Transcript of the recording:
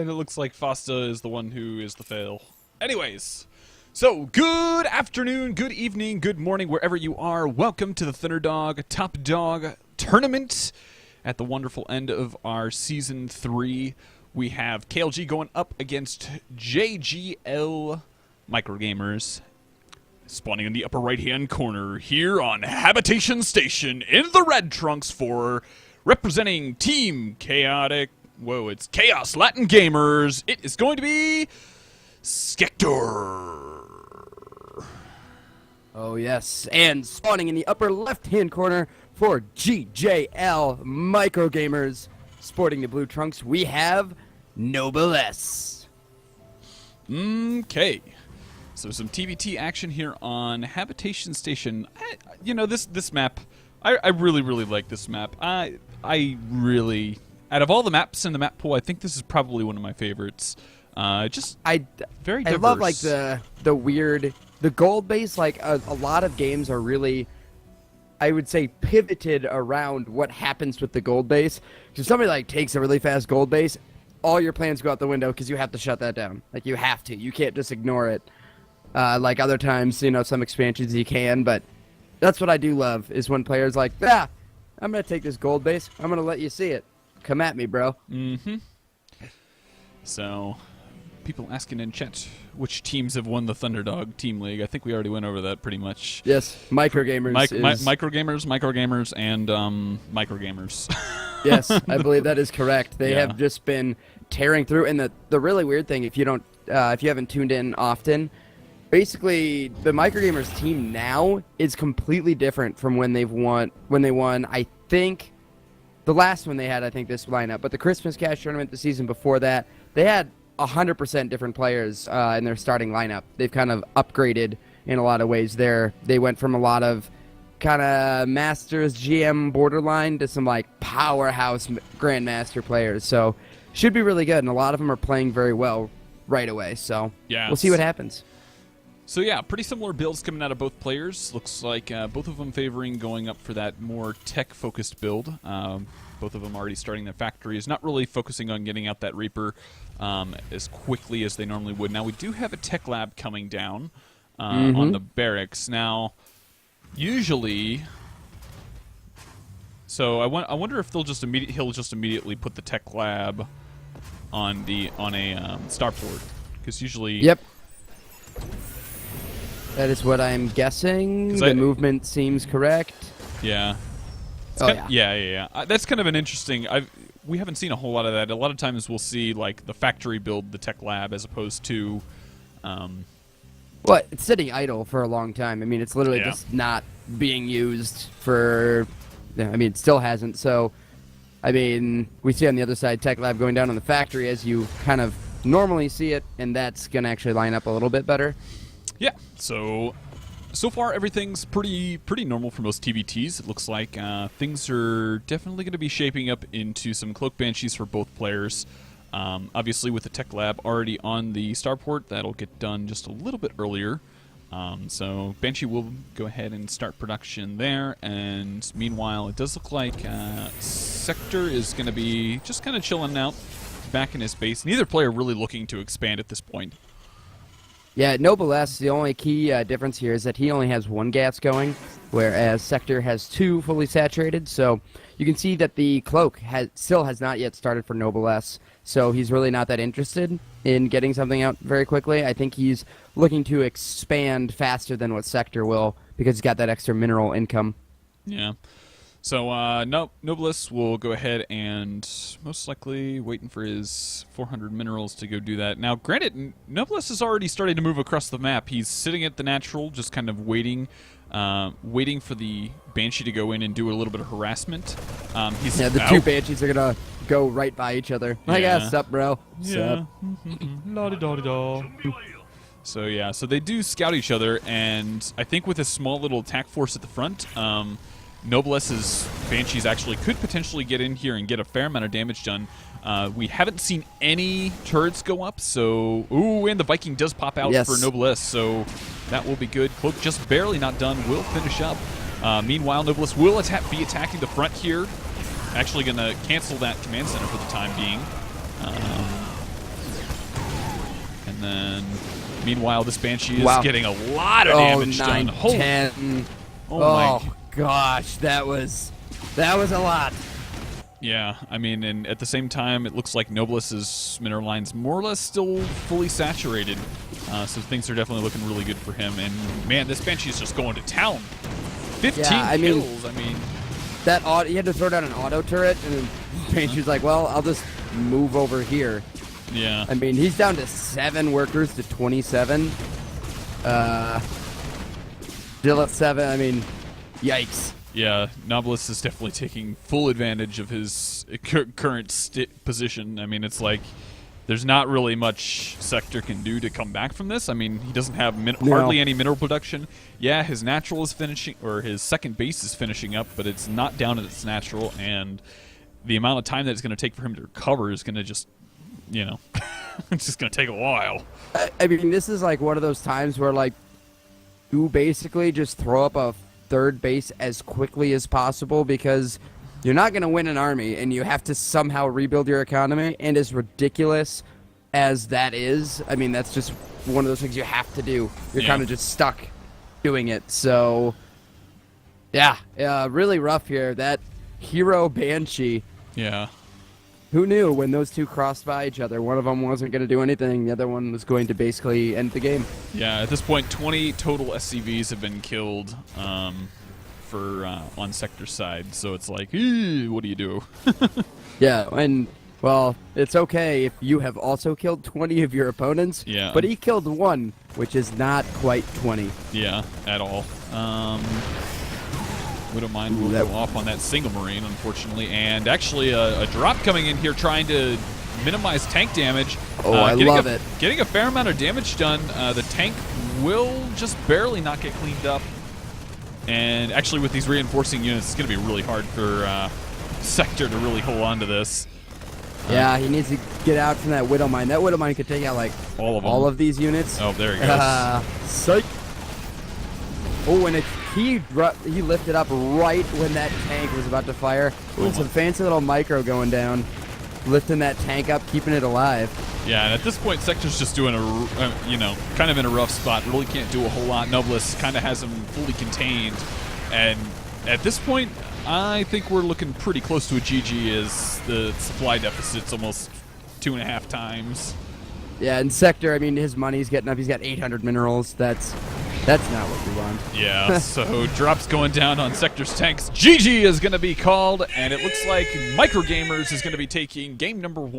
And it looks like Fasta is the one who is the fail. Anyways, so good afternoon, good evening, good morning, wherever you are. Welcome to the Thunderdog Top Dog Tournament. At the wonderful end of our Season 3, we have KLG going up against GJL MicroGamerZ. Spawning in the upper right-hand corner here on Habitation Station in the red trunks for representing Team Chaotic. Whoa, it's Chaos Latin Gamers. It is going to be Sektor. Oh, yes. And spawning in the upper left-hand corner for GJL MicroGamerZ. Sporting the blue trunks, we have Noblesse. Okay. So some TVT action here on Habitation Station. This map, I really like this map. I really, out of all the maps in the map pool, I think this is probably one of my favorites. Very diverse. I love like the weird, the gold base. Like a lot of games are really, I would say, pivoted around what happens with the gold base. If somebody like takes a really fast gold base, all your plans go out the window because you have to shut that down. Like you have to. You can't just ignore it. Like other times, some expansions you can, but that's what I do love, is when players like, I'm going to take this gold base, I'm going to let you see it. Come at me, bro. Mm-hmm. So, people asking in chat which teams have won the Thunderdog Team League. I think we already went over that pretty much. Yes, MicroGamerZ MicroGamerZ, and MicroGamerZ. Yes, I believe that is correct. They have just been tearing through, and the really weird thing, if you haven't tuned in often, basically, the MicroGamerZ team now is completely different from when they won. I think the last one they had, this lineup, but the Christmas Cash tournament, the season before that, they had 100% different players in their starting lineup. They've kind of upgraded in a lot of ways there. They went from a lot of kind of Masters GM borderline to some like powerhouse Grandmaster players. So should be really good, and a lot of them are playing very well right away. So we'll see what happens. So yeah, pretty similar builds coming out of both players. Looks like both of them favoring going up for that more tech-focused build. Both of them already starting their factories, not really focusing on getting out that Reaper as quickly as they normally would. Now, we do have a tech lab coming down on the barracks. Now, usually... So I wonder if he'll just immediately put the tech lab on a starport, because usually... Yep. That is what I'm guessing. The movement seems correct. Yeah. Yeah. That's kind of an interesting... we haven't seen a whole lot of that. A lot of times we'll see like the factory build the tech lab as opposed to... Well, it's sitting idle for a long time. I mean, it's literally just not being used for... it still hasn't. So, we see on the other side tech lab going down on the factory as you kind of normally see it, and that's going to actually line up a little bit better. Yeah, so far everything's pretty normal for most TVTs. It looks like things are definitely going to be shaping up into some Cloak Banshees for both players. Obviously, with the Tech Lab already on the starport, that'll get done just a little bit earlier. So Banshee will go ahead and start production there, and meanwhile, it does look like Sektor is going to be just kind of chilling out back in his base. Neither player really looking to expand at this point. Yeah, Noblesse, the only key difference here is that he only has one gas going, whereas Sektor has two fully saturated. So you can see that the cloak still has not yet started for Noblesse, so he's really not that interested in getting something out very quickly. I think he's looking to expand faster than what Sektor will, because he's got that extra mineral income. Yeah. So, Noblesse will go ahead and most likely waiting for his 400 minerals to go do that. Now, granted, Noblesse is already starting to move across the map. He's sitting at the natural, just kind of waiting for the Banshee to go in and do a little bit of harassment. The two Banshees are going to go right by each other. I guess, sup, bro? Yeah. La-di-da-di-da. So, yeah, so they do scout each other, and I think with a small little attack force at the front, Noblesse's Banshees actually could potentially get in here and get a fair amount of damage done. We haven't seen any turrets go up, so... Ooh, and the Viking does pop out for Noblesse, so that will be good. Cloak just barely not done, will finish up. Meanwhile, Noblesse will be attacking the front here. Actually going to cancel that command center for the time being. And then, meanwhile, this Banshee is Wow. getting a lot of damage done. 10. Oh my gosh, that was a lot. Yeah, I mean, and at the same time, it looks like Noblesse's mineral line's more or less still fully saturated. So things are definitely looking really good for him. And man, this Banshee's just going to town. 15 kills. I mean, that he had to throw down an auto turret, and then Banshee's like, "Well, I'll just move over here." Yeah. I mean, he's down to 7 workers to 27. Still at 7. I mean, yikes. Yeah, Noblesse is definitely taking full advantage of his current position. I mean, it's like there's not really much Sektor can do to come back from this. I mean, he doesn't have hardly any mineral production. Yeah, his natural is finishing, or his second base is finishing up, but it's not down at its natural, and the amount of time that it's going to take for him to recover is going to just, you know, it's just going to take a while. I mean, this is like one of those times where, like, you basically just throw up a third base as quickly as possible, because you're not going to win an army, and you have to somehow rebuild your economy. And as ridiculous as that is, I mean, that's just one of those things you have to do. You're kind of just stuck doing it. So, yeah, really rough here. That hero Banshee. Yeah. Who knew when those two crossed by each other? One of them wasn't going to do anything. The other one was going to basically end the game. Yeah, at this point, 20 total SCVs have been killed for on Sektor's side. So it's like, what do you do? Yeah, and, well, it's okay if you have also killed 20 of your opponents. Yeah. But he killed 1, which is not quite 20. Yeah, at all. Wouldn't mind we'll go off on that single Marine, unfortunately. And actually, a drop coming in here trying to minimize tank damage. Oh, I love it. Getting a fair amount of damage done. The tank will just barely not get cleaned up. And actually, with these reinforcing units, it's going to be really hard for Sektor to really hold on to this. Yeah, he needs to get out from that Widow Mine. That Widow Mine could take out, like, all of them. All of these units. Oh, there he goes. Psych. Oh, and he lifted up right when that tank was about to fire. With some fancy little micro going down, lifting that tank up, keeping it alive. Yeah, and at this point, Sektor's just doing kind of in a rough spot. Really can't do a whole lot. Noblesse kind of has him fully contained, and at this point, I think we're looking pretty close to a GG as the supply deficit's almost 2.5 times. Yeah, and Sektor, I mean, his money's getting up. He's got 800 minerals. That's not what we want. Yeah, so drops going down on Sektor's tanks. GG is going to be called, and it looks like MicroGamerZ is going to be taking game number 1.